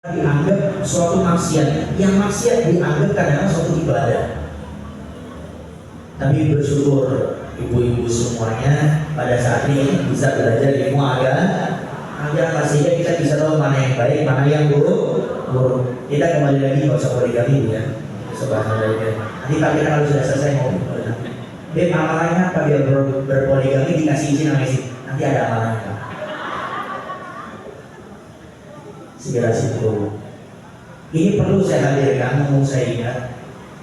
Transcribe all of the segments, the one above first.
dianggap suatu maksiat, yang maksiat dianggap kadang-kadang suatu ibadah. Tapi bersyukur ibu-ibu semuanya pada saat ini bisa belajar ilmu agama sehingga kita bisa tahu mana yang baik, mana yang buruk. Kita kembali lagi nggak usah poligami ya, sebahasan lagi. Nanti kita kalau sudah selesai mau dia amalannya apa dia berpoligami dikasih izin sama istri, nanti ada amalannya. Segera situ. Ini perlu saya hadirkan, mau saya ingat,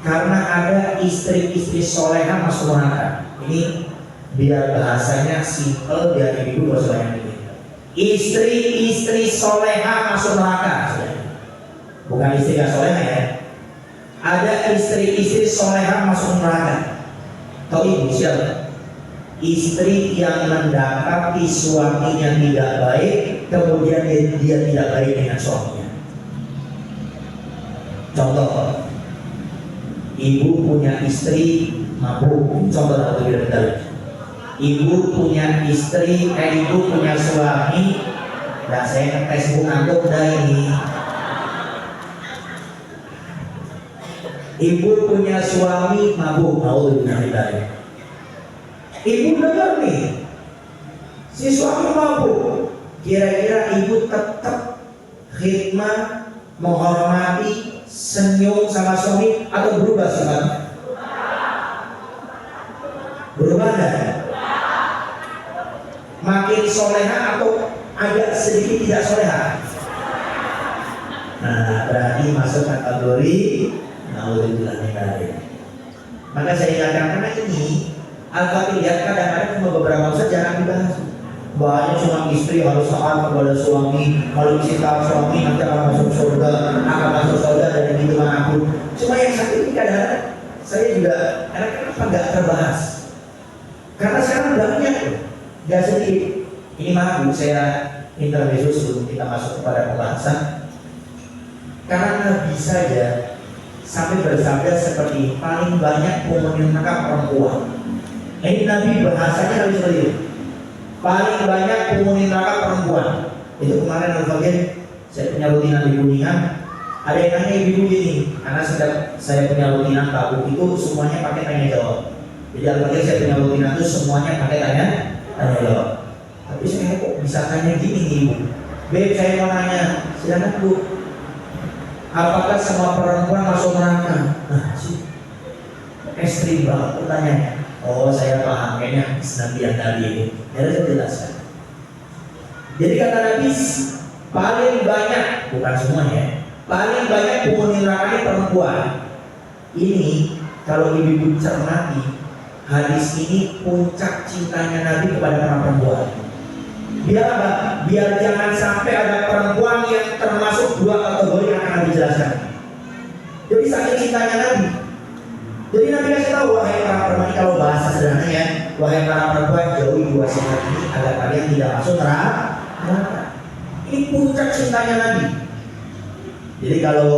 karena ada istri-istri soleha masuk neraka. Ini biar bahasanya simple, biar ibu gak usah banyak mikir. Istri-istri soleha masuk neraka, bukan istri gak soleha ya. Ada istri-istri soleha masuk neraka. Tahu ibu siapa? Istri yang mendapati suaminya tidak baik, kemudian dia tidak baik dengan suaminya. Contoh, ibu punya istri mabuk. Contoh atau tidak betul. Ibu punya istri, ibu punya suami. Nah, saya ngetes bu ngantuk dah ini. Ibu punya suami mabuk, mau lebih dari. Ibu dengar nih, si suami mabuk. Kira-kira ibu tetap khidmat, menghormati, senyum sama suami atau berubah sifatnya? Berubah kan? Makin soleha atau agak sedikit tidak soleha? Nah, berarti masuk kategori naudzubillah min dzalik. Maka saya ingatkan karena ini Al-Fatihah kadang-kadang cuma beberapa ustaz jarang dibahas. Banyak cuma istri harus taat kepada suami, kalau istri taat suami nanti akan masuk surga dari pintu manapun. Cuma yang satu ini kadang-kadang saya juga kenapa nggak terbahas? Karena sekarang banyak, nggak sedikit. Ini maaf bu, saya intermezzo sebelum kita masuk kepada pembahasan. Karena Nabi saja sampai bersabda seperti paling banyak penghuni neraka perempuan. Ini Nabi bahasanya harus seperti itu. Paling banyak penghuni neraka perempuan. Itu kemarin Al-Fatihah saya punya rutinan di Kuningan. Ada yang nanya ibu gini, karena saya punya rutinan Pak Bu itu semuanya pakai tanya jawab. Jadi Al-Fatihah saya punya rutinan itu semuanya pakai tanya jawab. Tapi saya kok bisa tanya gini nih ibu. Beb, saya mau nanya, silakan Bu. Apakah semua perempuan masuk neraka? Nah, sih ekstrim banget pertanyaannya. Oh, saya paham kayaknya Nabi yang tadi ini. Harus saya jelaskan. Jadi kata Nabi paling banyak, bukan semuanya, paling banyak penghuni neraka perempuan. Ini kalau ibu-ibu cermati, hadis ini puncak cintanya Nabi kepada para perempuan. Biar apa? Biar jangan sampai ada perempuan yang termasuk dua kategori yang akan dijelaskan. Jadi saking cintanya Nabi. Jadi Nabi kasih tahu, wahai para perempuan, kalau bahasa sederhananya, wahai para perempuan, jauhi dua sifat ini agar kalian tidak masuk neraka. Ini puncak cintanya Nabi. Jadi kalau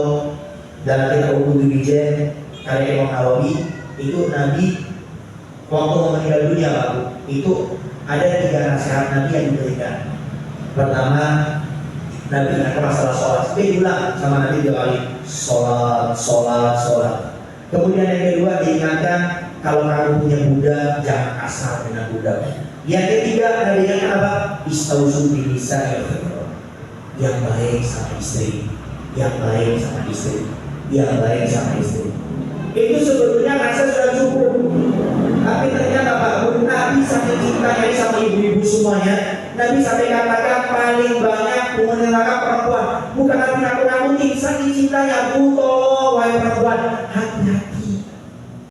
dalam kitab Ulumul Wijen karya Imam Nawawi itu Nabi waktu mau meninggal dunia Pak, itu ada 3 nasihat Nabi yang diberikan. Pertama, Nabi ingatkan masalah sholat. Dia bilang sama Nabi 2 kali, sholat. Kemudian yang kedua diingatkan kalau kamu punya budak jangan kasar dengan budak. Yang ketiga Nabi ingatkan apa? Istausu binisa yang baik sama istri, yang baik sama istri. Itu sebetulnya rasa sudah cukup. Tapi ternyata Pak Bu, Nabi sampai cintanya sama ibu-ibu semuanya. Nabi sampai katakan paling banyak penghuni neraka perempuan. Bukan Nabi nakut-nakutin, saking cintanya butuh wahai perempuan.